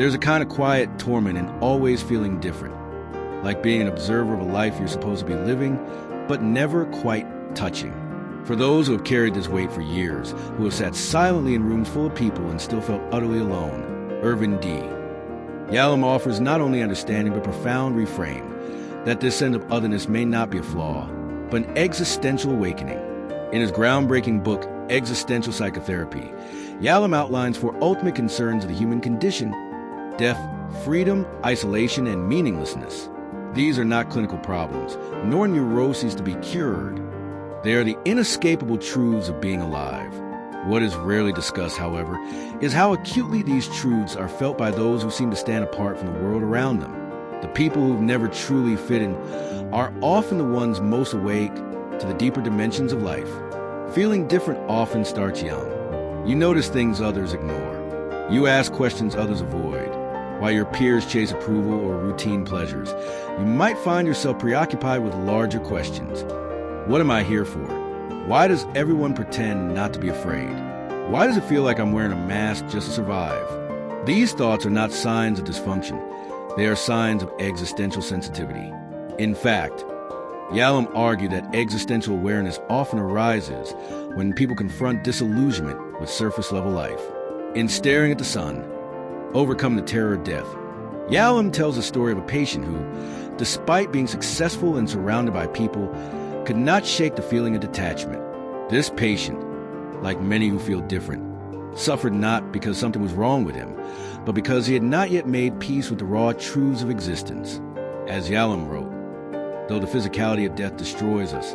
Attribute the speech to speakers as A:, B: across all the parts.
A: There's a kind of quiet torment in always feeling different, like being an observer of a life you're supposed to be living, but never quite touching. For those who have carried this weight for years, who have sat silently in rooms full of people and still felt utterly alone, Irvin D. Yalom offers not only understanding but profound reframe that this sense of otherness may not be a flaw, but an existential awakening. In his groundbreaking book, Existential Psychotherapy, Yalom outlines four ultimate concerns of the human condition: death, freedom, isolation, and meaninglessness. These are not clinical problems, nor neuroses to be cured. They are the inescapable truths of being alive. What is rarely discussed, however, is how acutely these truths are felt by those who seem to stand apart from the world around them. The people who've never truly fit in are often the ones most awake to the deeper dimensions of life. Feeling different often starts young. You notice things others ignore. You ask questions others avoid. While your peers chase approval or routine pleasures, you might find yourself preoccupied with larger questions. What am I here for? Why does everyone pretend not to be afraid? Why does it feel like I'm wearing a mask just to survive? These thoughts are not signs of dysfunction. They are signs of existential sensitivity. In fact, Yalom argued that existential awareness often arises when people confront disillusionment with surface-level life. In Staring at the Sun, Overcome the Terror of Death, Yalom tells the story of a patient who, despite being successful and surrounded by people, could not shake the feeling of detachment. This patient, like many who feel different, suffered not because something was wrong with him, but because he had not yet made peace with the raw truths of existence. As Yalom wrote, though the physicality of death destroys us,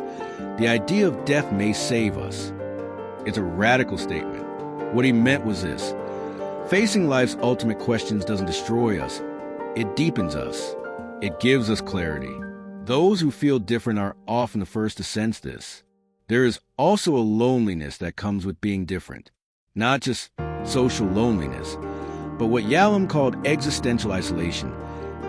A: the idea of death may save us. It's a radical statement. What he meant was this: facing life's ultimate questions doesn't destroy us, it deepens us. It gives us clarity. Those who feel different are often the first to sense this. There is also a loneliness that comes with being different. Not just social loneliness, but what Yalom called existential isolation,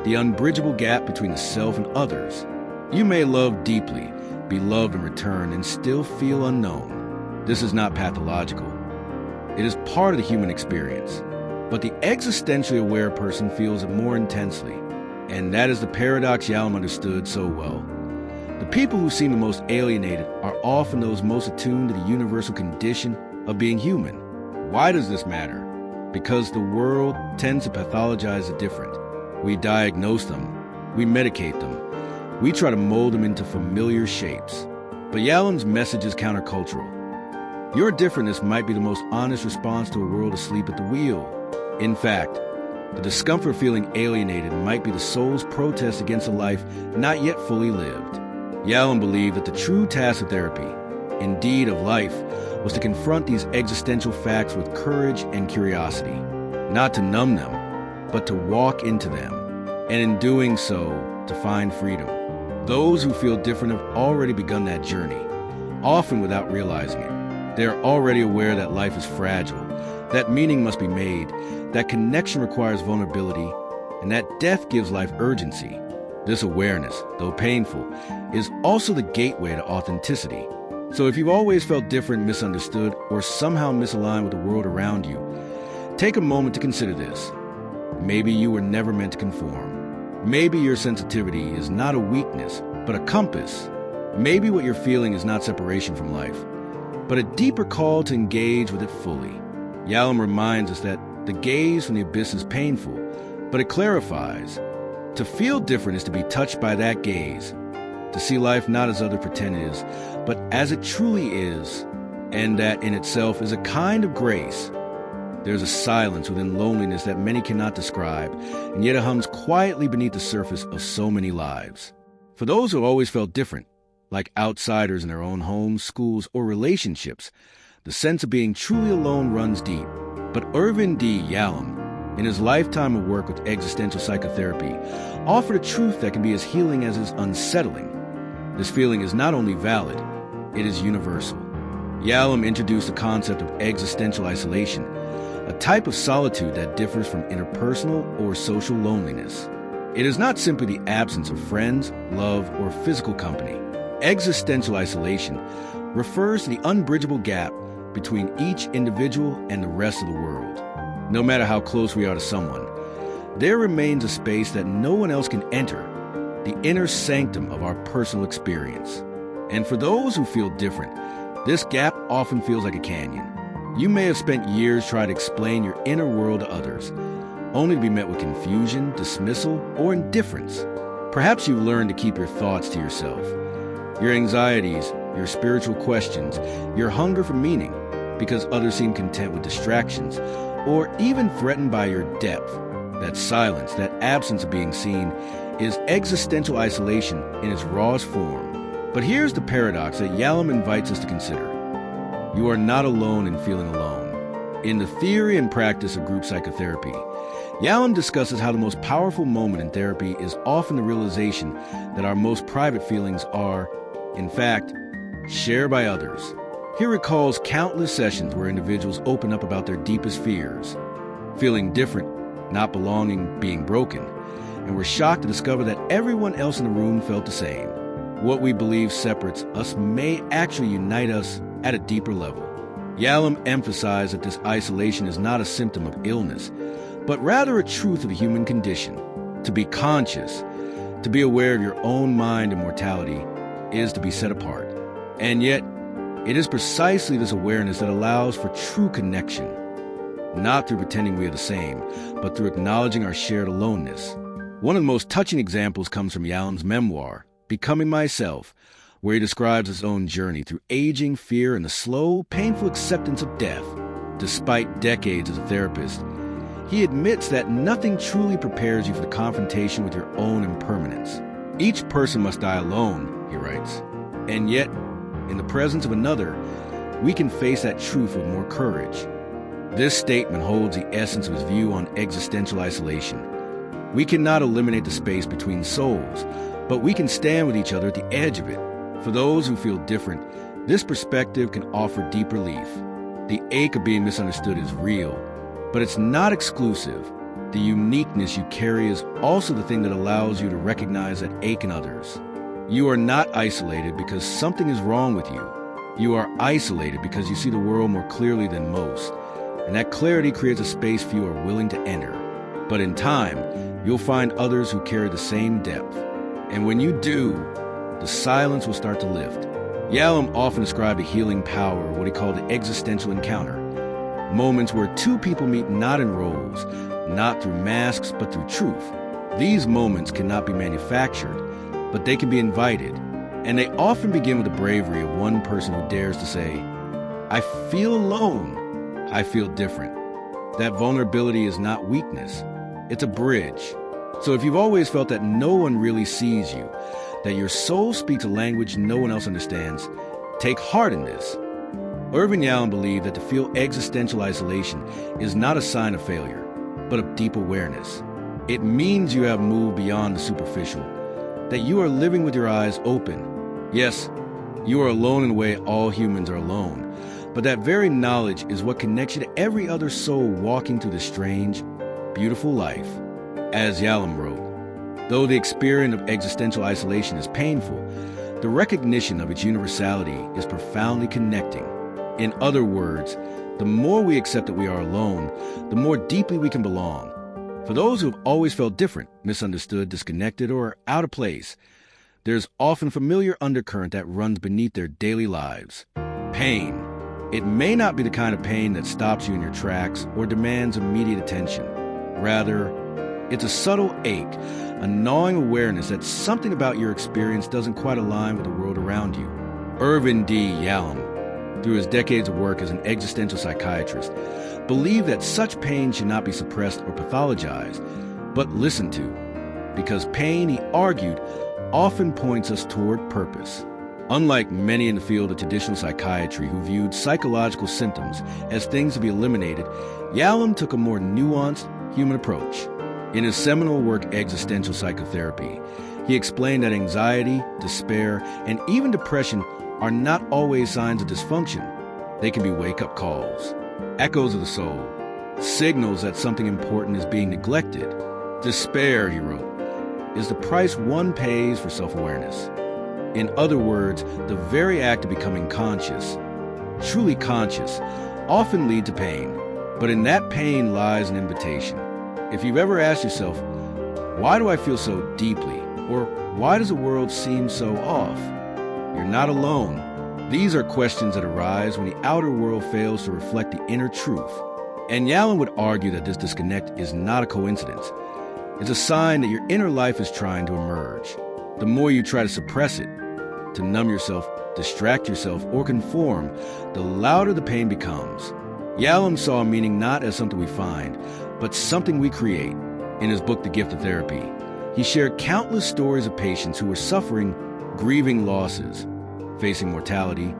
A: the unbridgeable gap between the self and others. You may love deeply, be loved in return, and still feel unknown. This is not pathological. It is part of the human experience. But the existentially aware person feels it more intensely. And that is the paradox Yalom understood so well. The people who seem the most alienated are often those most attuned to the universal condition of being human. Why does this matter? Because the world tends to pathologize the different. We diagnose them. We medicate them. We try to mold them into familiar shapes. But Yalom's message is countercultural. Your differentness might be the most honest response to a world asleep at the wheel. In fact, the discomfort of feeling alienated might be the soul's protest against a life not yet fully lived. Yalom believed that the true task of therapy, indeed of life, was to confront these existential facts with courage and curiosity, not to numb them, but to walk into them, and in doing so, to find freedom. Those who feel different have already begun that journey, often without realizing it. They are already aware that life is fragile, that meaning must be made, that connection requires vulnerability, and that death gives life urgency. This awareness, though painful, is also the gateway to authenticity. So if you've always felt different, misunderstood, or somehow misaligned with the world around you, take a moment to consider this. Maybe you were never meant to conform. Maybe your sensitivity is not a weakness, but a compass. Maybe what you're feeling is not separation from life, but a deeper call to engage with it fully. Yalom reminds us that the gaze from the abyss is painful, but it clarifies. To feel different is to be touched by that gaze, to see life not as others pretend it is, but as it truly is, and that in itself is a kind of grace. There's a silence within loneliness that many cannot describe, and yet it hums quietly beneath the surface of so many lives. For those who have always felt different, like outsiders in their own homes, schools, or relationships, the sense of being truly alone runs deep. But Irvin D. Yalom, in his lifetime of work with existential psychotherapy, offered a truth that can be as healing as is unsettling. This feeling is not only valid, it is universal. Yalom introduced the concept of existential isolation, a type of solitude that differs from interpersonal or social loneliness. It is not simply the absence of friends, love, or physical company. Existential isolation refers to the unbridgeable gap between each individual and the rest of the world. No matter how close we are to someone, there remains a space that no one else can enter, the inner sanctum of our personal experience. And for those who feel different, this gap often feels like a canyon. You may have spent years trying to explain your inner world to others, only to be met with confusion, dismissal, or indifference. Perhaps you've learned to keep your thoughts to yourself. Your anxieties, your spiritual questions, your hunger for meaning, because others seem content with distractions, or even threatened by your depth. That silence, that absence of being seen, is existential isolation in its rawest form. But here's the paradox that Yalom invites us to consider. You are not alone in feeling alone. In the theory and practice of group psychotherapy, Yalom discusses how the most powerful moment in therapy is often the realization that our most private feelings are, in fact, shared by others. He recalls countless sessions where individuals open up about their deepest fears, feeling different, not belonging, being broken, and were shocked to discover that everyone else in the room felt the same. What we believe separates us may actually unite us at a deeper level. Yalom emphasized that this isolation is not a symptom of illness, but rather a truth of the human condition. To be conscious, to be aware of your own mind and mortality, is to be set apart. And yet, it is precisely this awareness that allows for true connection, not through pretending we are the same, but through acknowledging our shared aloneness. One of the most touching examples comes from Yalom's memoir, Becoming Myself, where he describes his own journey through aging, fear, and the slow, painful acceptance of death. Despite decades as a therapist, he admits that nothing truly prepares you for the confrontation with your own impermanence. Each person must die alone, he writes, and yet, in the presence of another, we can face that truth with more courage. This statement holds the essence of his view on existential isolation. We cannot eliminate the space between souls, but we can stand with each other at the edge of it. For those who feel different, this perspective can offer deep relief. The ache of being misunderstood is real, but it's not exclusive. The uniqueness you carry is also the thing that allows you to recognize that ache in others. You are not isolated because something is wrong with you. You are isolated because you see the world more clearly than most, and that clarity creates a space few are willing to enter. But in time, you'll find others who carry the same depth. And when you do, the silence will start to lift. Yalom often described the healing power of what he called the existential encounter. Moments where two people meet not in roles, not through masks, but through truth. These moments cannot be manufactured, but they can be invited. And they often begin with the bravery of one person who dares to say, I feel alone. I feel different. That vulnerability is not weakness. It's a bridge. So if you've always felt that no one really sees you, that your soul speaks a language no one else understands, take heart in this. Irvin Yalom believed that to feel existential isolation is not a sign of failure, but of deep awareness. It means you have moved beyond the superficial, that you are living with your eyes open. Yes, you are alone in a way all humans are alone, but that very knowledge is what connects you to every other soul walking through this strange, beautiful life. As Yalom wrote, though the experience of existential isolation is painful, the recognition of its universality is profoundly connecting. In other words, the more we accept that we are alone, the more deeply we can belong. For those who have always felt different, misunderstood, disconnected, or out of place, there's often a familiar undercurrent that runs beneath their daily lives. Pain. It may not be the kind of pain that stops you in your tracks or demands immediate attention. Rather, it's a subtle ache, a gnawing awareness that something about your experience doesn't quite align with the world around you. Irvin D. Yalom, through his decades of work as an existential psychiatrist, believed that such pain should not be suppressed or pathologized, but listened to, because pain, he argued, often points us toward purpose. Unlike many in the field of traditional psychiatry who viewed psychological symptoms as things to be eliminated, Yalom took a more nuanced, human approach. In his seminal work, Existential Psychotherapy, he explained that anxiety, despair, and even depression are not always signs of dysfunction. They can be wake-up calls, echoes of the soul, signals that something important is being neglected. Despair, he wrote, is the price one pays for self-awareness. In other words, the very act of becoming conscious, truly conscious, often leads to pain. But in that pain lies an invitation. If you've ever asked yourself, why do I feel so deeply? Or why does the world seem so off? You're not alone. These are questions that arise when the outer world fails to reflect the inner truth. And Yalom would argue that this disconnect is not a coincidence. It's a sign that your inner life is trying to emerge. The more you try to suppress it, to numb yourself, distract yourself, or conform, the louder the pain becomes. Yalom saw meaning not as something we find, but something we create. In his book, The Gift of Therapy, he shared countless stories of patients who were suffering, grieving losses, facing mortality,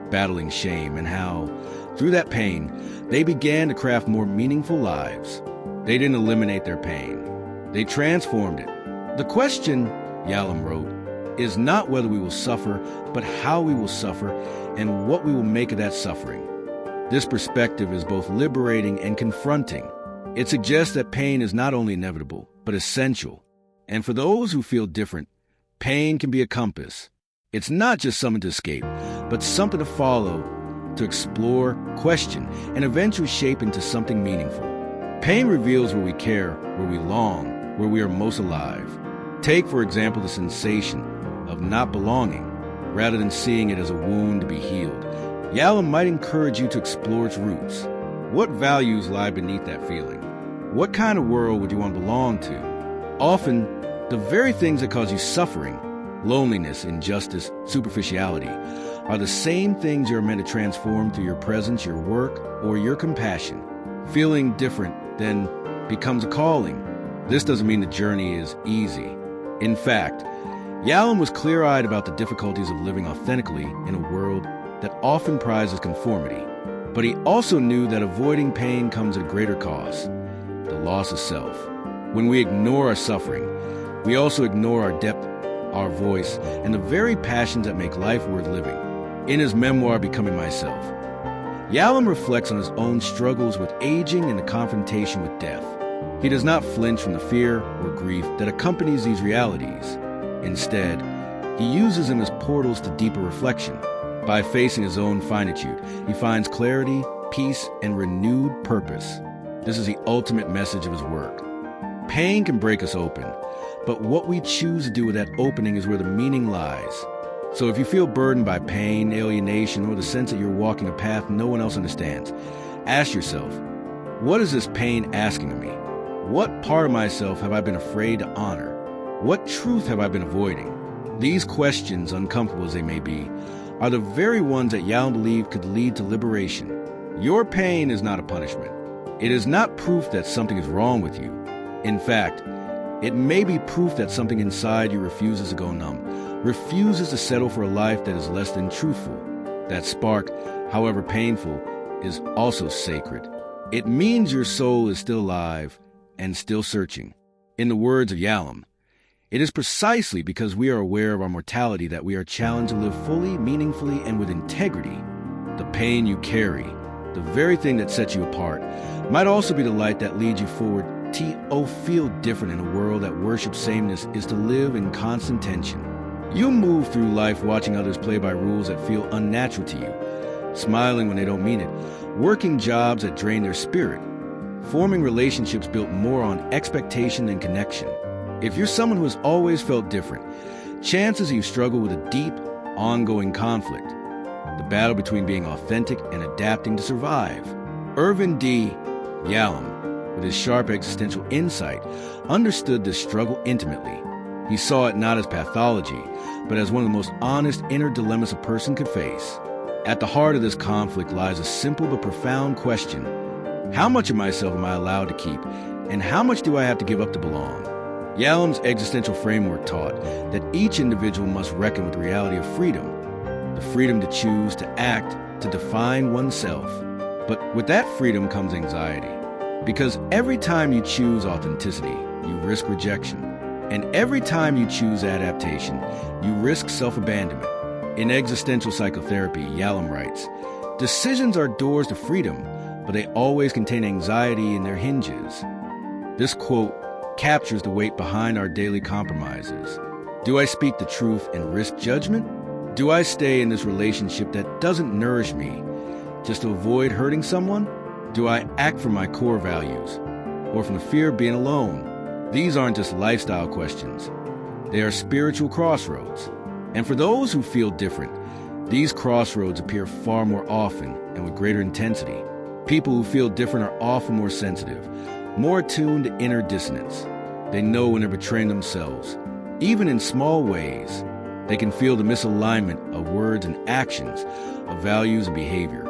A: battling shame, and how, through that pain, they began to craft more meaningful lives. They didn't eliminate their pain. They transformed it. The question, Yalom wrote, is not whether we will suffer, but how we will suffer and what we will make of that suffering. This perspective is both liberating and confronting. It suggests that pain is not only inevitable, but essential. And for those who feel different, pain can be a compass. It's not just something to escape, but something to follow, to explore, question, and eventually shape into something meaningful. Pain reveals where we care, where we long, where we are most alive. Take, for example, the sensation of not belonging, rather than seeing it as a wound to be healed. Yalom might encourage you to explore its roots. What values lie beneath that feeling? What kind of world would you want to belong to? Often, the very things that cause you suffering, loneliness, injustice, superficiality, are the same things you're meant to transform through your presence, your work, or your compassion. Feeling different then becomes a calling. This doesn't mean the journey is easy. In fact, Yalom was clear-eyed about the difficulties of living authentically in a world that often prizes conformity. But he also knew that avoiding pain comes at a greater cost, the loss of self. When we ignore our suffering, we also ignore our depth, our voice, and the very passions that make life worth living. In his memoir, Becoming Myself, Yalom reflects on his own struggles with aging and the confrontation with death. He does not flinch from the fear or grief that accompanies these realities. Instead, he uses them as portals to deeper reflection. By facing his own finitude, he finds clarity, peace, and renewed purpose. This is the ultimate message of his work. Pain can break us open, but what we choose to do with that opening is where the meaning lies. So if you feel burdened by pain, alienation, or the sense that you're walking a path no one else understands, ask yourself, what is this pain asking of me? What part of myself have I been afraid to honor? What truth have I been avoiding? These questions, uncomfortable as they may be, are the very ones that Yalom believed could lead to liberation. Your pain is not a punishment. It is not proof that something is wrong with you. In fact, it may be proof that something inside you refuses to go numb, refuses to settle for a life that is less than truthful. That spark, however painful, is also sacred. It means your soul is still alive and still searching. In the words of Yalom, it is precisely because we are aware of our mortality that we are challenged to live fully, meaningfully, and with integrity. The pain you carry, the very thing that sets you apart, might also be the light that leads you forward. To feel different in a world that worships sameness is to live in constant tension. You move through life watching others play by rules that feel unnatural to you, smiling when they don't mean it, working jobs that drain their spirit, forming relationships built more on expectation than connection. If you're someone who has always felt different, chances you've struggled with a deep, ongoing conflict, the battle between being authentic and adapting to survive. Irvin D. Yalom, with his sharp existential insight, understood this struggle intimately. He saw it not as pathology, but as one of the most honest inner dilemmas a person could face. At the heart of this conflict lies a simple but profound question. How much of myself am I allowed to keep, and how much do I have to give up to belong? Yalom's existential framework taught that each individual must reckon with the reality of freedom, the freedom to choose, to act, to define oneself. But with that freedom comes anxiety, because every time you choose authenticity, you risk rejection. And every time you choose adaptation, you risk self-abandonment. In Existential Psychotherapy, Yalom writes, decisions are doors to freedom, but they always contain anxiety in their hinges. This quote captures the weight behind our daily compromises. Do I speak the truth and risk judgment? Do I stay in this relationship that doesn't nourish me just to avoid hurting someone? Do I act from my core values, or from the fear of being alone. These aren't just lifestyle questions. They are spiritual crossroads. And for those who feel different, these crossroads appear far more often and with greater intensity. People who feel different are often more sensitive, more attuned to inner dissonance. They know when they're betraying themselves. Even in small ways, they can feel the misalignment of words and actions, of values and behavior,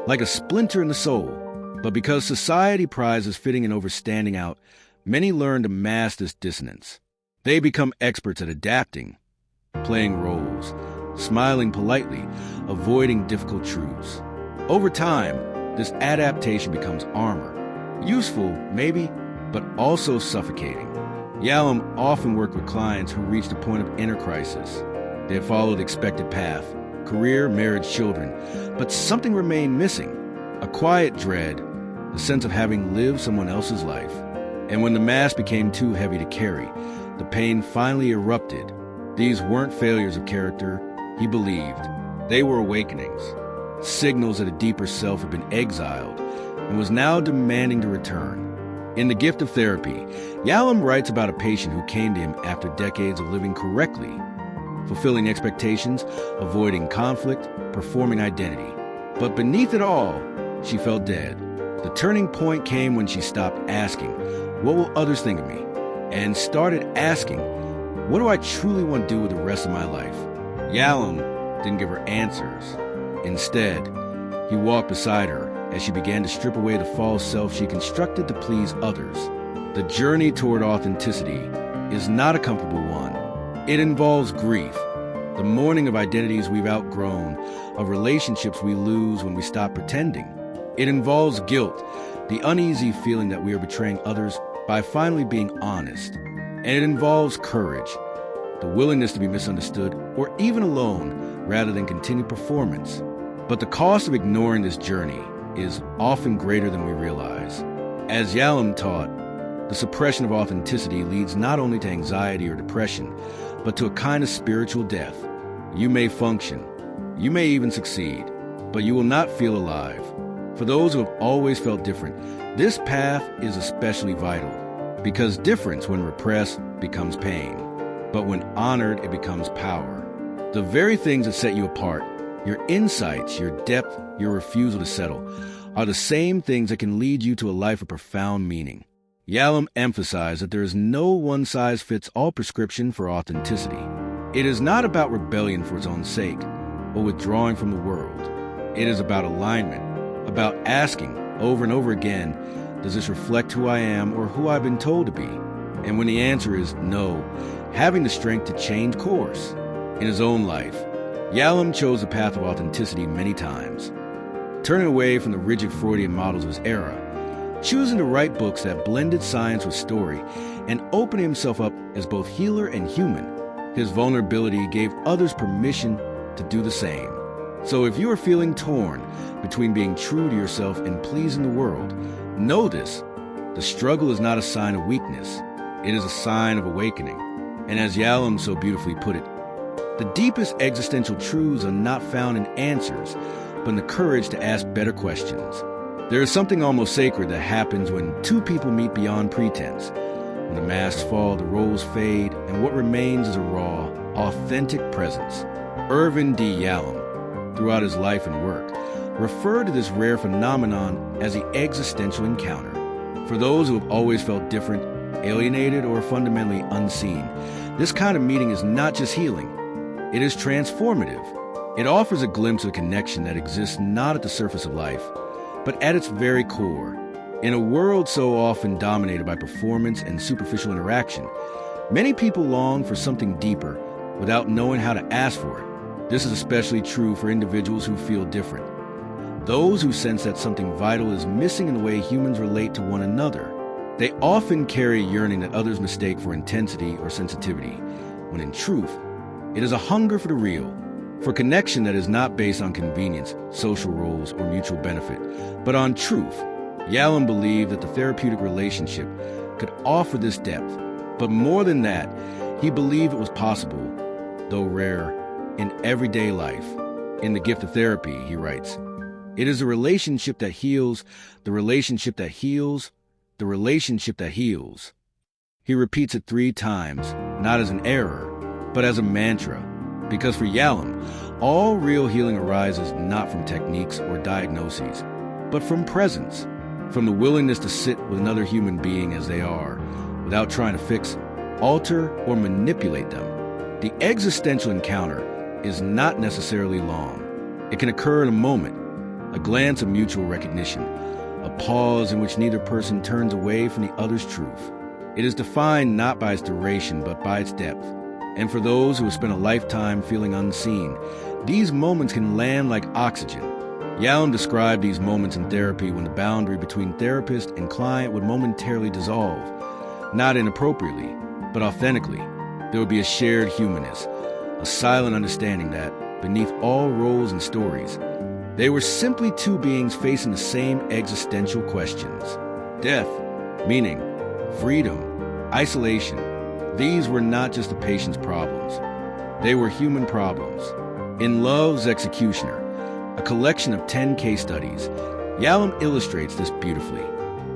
A: like a splinter in the soul. But because society prizes fitting in over standing out, many learn to mask this dissonance. They become experts at adapting, playing roles, smiling politely, avoiding difficult truths. Over time, this adaptation becomes armor. Useful, maybe, but also suffocating. Yalom often worked with clients who reached a point of inner crisis. They had followed the expected path, career, marriage, children, but something remained missing. A quiet dread, the sense of having lived someone else's life. And when the mask became too heavy to carry, the pain finally erupted. These weren't failures of character, he believed. They were awakenings, signals that a deeper self had been exiled and was now demanding to return. In The Gift of Therapy, Yalom writes about a patient who came to him after decades of living correctly, fulfilling expectations, avoiding conflict, performing identity. But beneath it all, she felt dead. The turning point came when she stopped asking, "What will others think of me?" and started asking, "What do I truly want to do with the rest of my life?" Yalom didn't give her answers. Instead, he walked beside her as she began to strip away the false self she constructed to please others. The journey toward authenticity is not a comfortable one. It involves grief, the mourning of identities we've outgrown, of relationships we lose when we stop pretending. It involves guilt, the uneasy feeling that we are betraying others by finally being honest. And it involves courage, the willingness to be misunderstood or even alone rather than continue performance. But the cost of ignoring this journey is often greater than we realize. As Yalom taught, the suppression of authenticity leads not only to anxiety or depression, but to a kind of spiritual death. You may function, you may even succeed, but you will not feel alive. For those who have always felt different, this path is especially vital, because difference, when repressed, becomes pain. But when honored, it becomes power. The very things that set you apart, your insights, your depth, your refusal to settle, are the same things that can lead you to a life of profound meaning. Yalom emphasized that there is no one-size-fits-all prescription for authenticity. It is not about rebellion for its own sake, or withdrawing from the world. It is about alignment, about asking over and over again, does this reflect who I am or who I've been told to be? And when the answer is no, having the strength to change course. In his own life, Yalom chose the path of authenticity many times, turning away from the rigid Freudian models of his era, choosing to write books that blended science with story, and opening himself up as both healer and human. His vulnerability gave others permission to do the same. So if you are feeling torn between being true to yourself and pleasing the world, know this: the struggle is not a sign of weakness. It is a sign of awakening. And as Yalom so beautifully put it, the deepest existential truths are not found in answers, but in the courage to ask better questions. There is something almost sacred that happens when two people meet beyond pretense. When the masks fall, the roles fade, and what remains is a raw, authentic presence. Irvin D. Yalom, throughout his life and work, referred to this rare phenomenon as the existential encounter. For those who have always felt different, alienated, or fundamentally unseen, this kind of meeting is not just healing. It is transformative. It offers a glimpse of a connection that exists not at the surface of life, but at its very core. In a world so often dominated by performance and superficial interaction, many people long for something deeper without knowing how to ask for it. This is especially true for individuals who feel different. Those who sense that something vital is missing in the way humans relate to one another. They often carry a yearning that others mistake for intensity or sensitivity, when in truth, it is a hunger for the real, for connection that is not based on convenience, social roles, or mutual benefit, but on truth. Yalom believed that the therapeutic relationship could offer this depth, but more than that, he believed it was possible, though rare, in everyday life. In The Gift of Therapy, he writes, "It is a relationship that heals, the relationship that heals, the relationship that heals. He repeats it 3 times, not as an error, but as a mantra. Because for Yalom, all real healing arises not from techniques or diagnoses, but from presence, from the willingness to sit with another human being as they are, without trying to fix, alter, or manipulate them. The existential encounter is not necessarily long. It can occur in a moment, a glance of mutual recognition, a pause in which neither person turns away from the other's truth. It is defined not by its duration, but by its depth. And for those who have spent a lifetime feeling unseen, these moments can land like oxygen. Yalom described these moments in therapy when the boundary between therapist and client would momentarily dissolve. Not inappropriately, but authentically. There would be a shared humanness, a silent understanding that, beneath all roles and stories, they were simply 2 beings facing the same existential questions. Death, meaning, freedom, isolation. These were not just the patient's problems. They were human problems. In Love's Executioner, a collection of 10 case studies, Yalom illustrates this beautifully.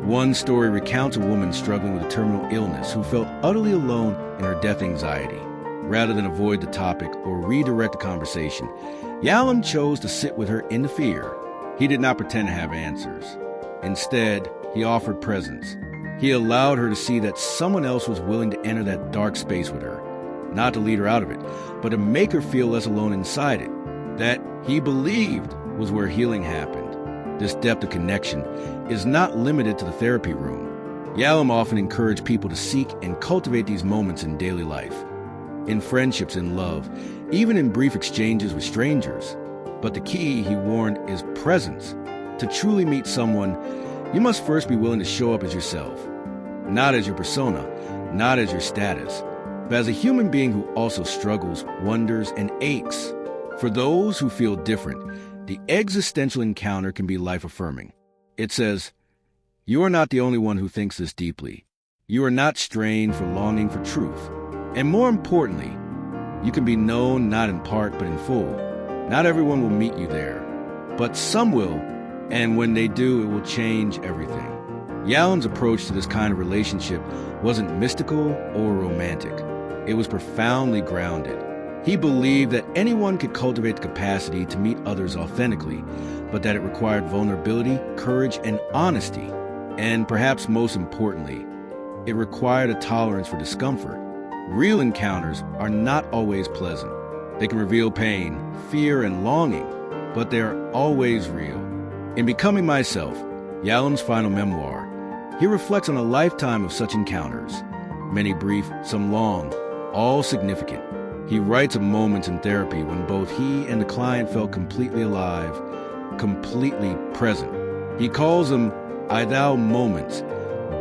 A: One story recounts a woman struggling with a terminal illness who felt utterly alone in her death anxiety. Rather than avoid the topic or redirect the conversation, Yalom chose to sit with her in the fear. He did not pretend to have answers. Instead, he offered presence. He allowed her to see that someone else was willing to enter that dark space with her, not to lead her out of it, but to make her feel less alone inside it. That, he believed, was where healing happened. This depth of connection is not limited to the therapy room. Yalom often encouraged people to seek and cultivate these moments in daily life, in friendships and love, even in brief exchanges with strangers. But the key, he warned, is presence. To truly meet someone, you must first be willing to show up as yourself, not as your persona, not as your status, but as a human being who also struggles, wonders, and aches. For those who feel different, the existential encounter can be life-affirming. It says, "You are not the only one who thinks this deeply. You are not strained for longing for truth. And more importantly, you can be known not in part but in full. Not everyone will meet you there, but some will, and when they do, it will change everything." Yalom's approach to this kind of relationship wasn't mystical or romantic. It was profoundly grounded. He believed that anyone could cultivate the capacity to meet others authentically, but that it required vulnerability, courage, and honesty. And perhaps most importantly, it required a tolerance for discomfort. Real encounters are not always pleasant. They can reveal pain, fear, and longing, but they are always real. In Becoming Myself, Yalom's final memoir, he reflects on a lifetime of such encounters, many brief, some long, all significant. He writes of moments in therapy when both he and the client felt completely alive, completely present. He calls them I-thou moments,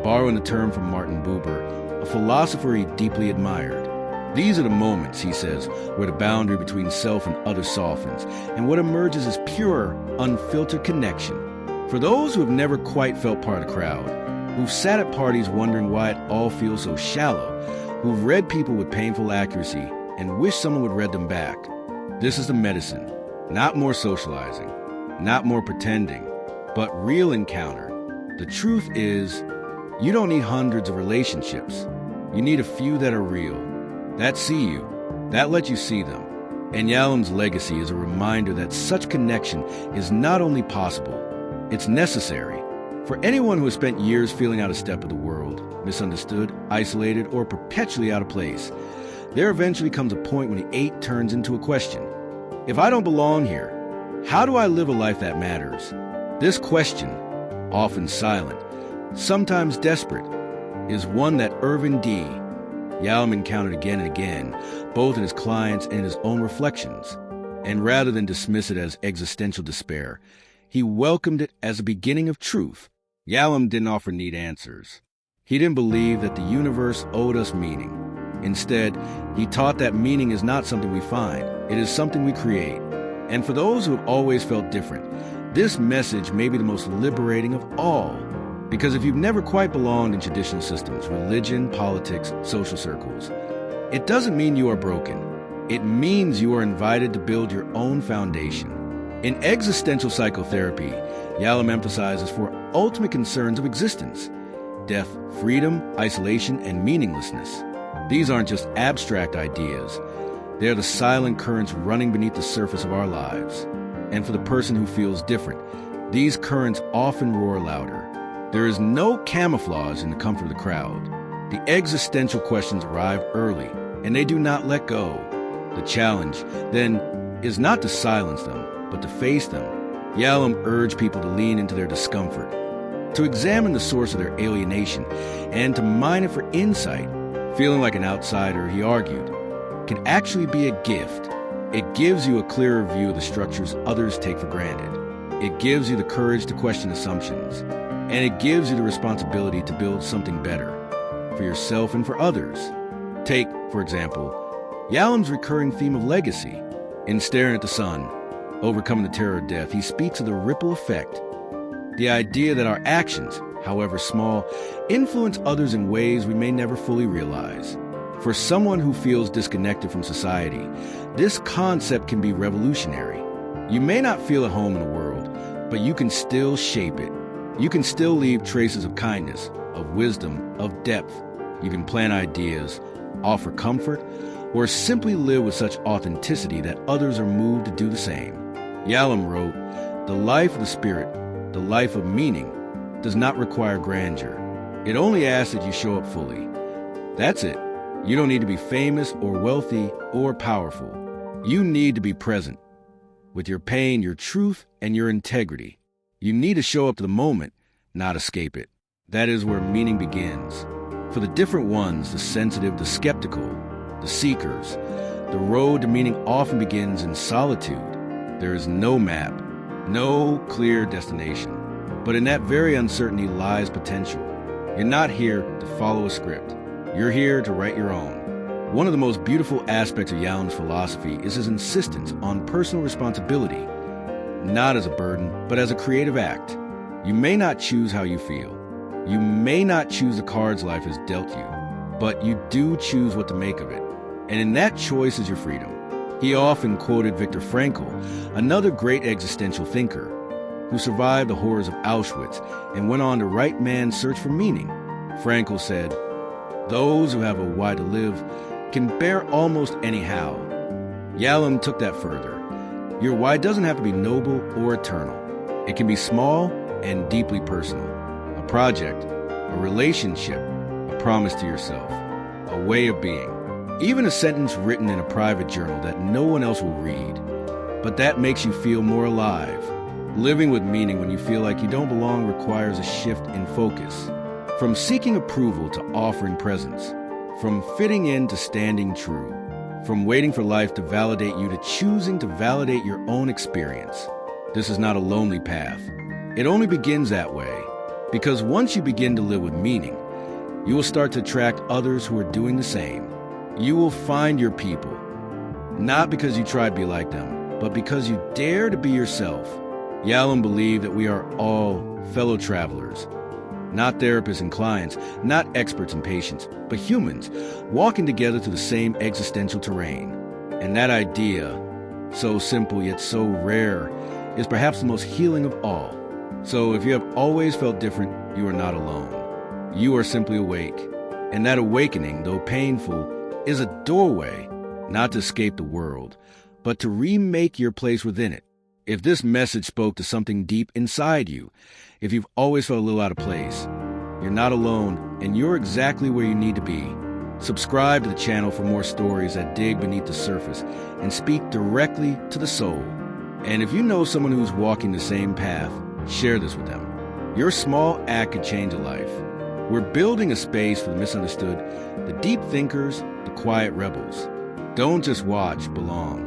A: borrowing the term from Martin Buber, a philosopher he deeply admired. These are the moments, he says, where the boundary between self and other softens, and what emerges is pure, unfiltered connection. For those who have never quite felt part of the crowd, who've sat at parties wondering why it all feels so shallow, who've read people with painful accuracy and wish someone would read them back, this is the medicine. Not more socializing, not more pretending, but real encounter. The truth is, you don't need hundreds of relationships. You need a few that are real, that see you, that let you see them. And Yalom's legacy is a reminder that such connection is not only possible, it's necessary. For anyone who has spent years feeling out of step with the world, misunderstood, isolated, or perpetually out of place, there eventually comes a point when the 8 turns into a question. If I don't belong here, how do I live a life that matters? This question, often silent, sometimes desperate, is one that Irvin D. Yalom encountered again and again, both in his clients and in his own reflections. And rather than dismiss it as existential despair, he welcomed it as a beginning of truth. Yalom didn't offer neat answers. He didn't believe that the universe owed us meaning. Instead, he taught that meaning is not something we find, it is something we create. And for those who have always felt different, this message may be the most liberating of all. Because if you've never quite belonged in traditional systems, religion, politics, social circles, it doesn't mean you are broken. It means you are invited to build your own foundation. In existential psychotherapy, Yalom emphasizes 4 ultimate concerns of existence. death, freedom, isolation, and meaninglessness. These aren't just abstract ideas. They are the silent currents running beneath the surface of our lives. And for the person who feels different, these currents often roar louder. There is no camouflage in the comfort of the crowd. The existential questions arrive early, and they do not let go. The challenge, then, is not to silence them, but to face them. Yalom urged people to lean into their discomfort, to examine the source of their alienation, and to mine it for insight. Feeling like an outsider, he argued, can actually be a gift. It gives you a clearer view of the structures others take for granted. It gives you the courage to question assumptions, and it gives you the responsibility to build something better for yourself and for others. Take, for example, Yalom's recurring theme of legacy. In Staring at the Sun, Overcoming the Terror of Death, he speaks of the ripple effect, the idea that our actions, however small, influence others in ways we may never fully realize. For someone who feels disconnected from society, this concept can be revolutionary. You may not feel at home in the world, but you can still shape it. You can still leave traces of kindness, of wisdom, of depth. You can plant ideas, offer comfort, or simply live with such authenticity that others are moved to do the same. Yalom wrote, "The life of the spirit, the life of meaning, does not require grandeur. It only asks that you show up fully." That's it. You don't need to be famous or wealthy or powerful. You need to be present with your pain, your truth, and your integrity. You need to show up to the moment, not escape it. That is where meaning begins. For the different ones, the sensitive, the skeptical, the seekers, the road to meaning often begins in solitude. There is no map, no clear destination. But in that very uncertainty lies potential. You're not here to follow a script. You're here to write your own. One of the most beautiful aspects of Yalom's philosophy is his insistence on personal responsibility, not as a burden, but as a creative act. You may not choose how you feel. You may not choose the cards life has dealt you, but you do choose what to make of it. And in that choice is your freedom. He often quoted Viktor Frankl, another great existential thinker, who survived the horrors of Auschwitz and went on to write Man's Search for Meaning. Frankl said, "Those who have a why to live can bear almost any how." Yalom took that further. Your why doesn't have to be noble or eternal. It can be small and deeply personal. A project, a relationship, a promise to yourself, a way of being. Even a sentence written in a private journal that no one else will read. But that makes you feel more alive. Living with meaning when you feel like you don't belong requires a shift in focus. From seeking approval to offering presence. From fitting in to standing true. From waiting for life to validate you to choosing to validate your own experience. This is not a lonely path. It only begins that way. Because once you begin to live with meaning, you will start to attract others who are doing the same. You will find your people. Not because you try to be like them, but because you dare to be yourself. Yalom believed that we are all fellow travelers. Not therapists and clients, not experts in patience, but humans walking together through the same existential terrain. And that idea, so simple yet so rare, is perhaps the most healing of all. So if you have always felt different, you are not alone. You are simply awake. And that awakening, though painful, is a doorway, not to escape the world, but to remake your place within it. If this message spoke to something deep inside you, if you've always felt a little out of place, you're not alone, and you're exactly where you need to be. Subscribe to the channel for more stories that dig beneath the surface and speak directly to the soul. And if you know someone who's walking the same path, share this with them. Your small act could change a life. We're building a space for the misunderstood, the deep thinkers, the quiet rebels. Don't just watch, belong.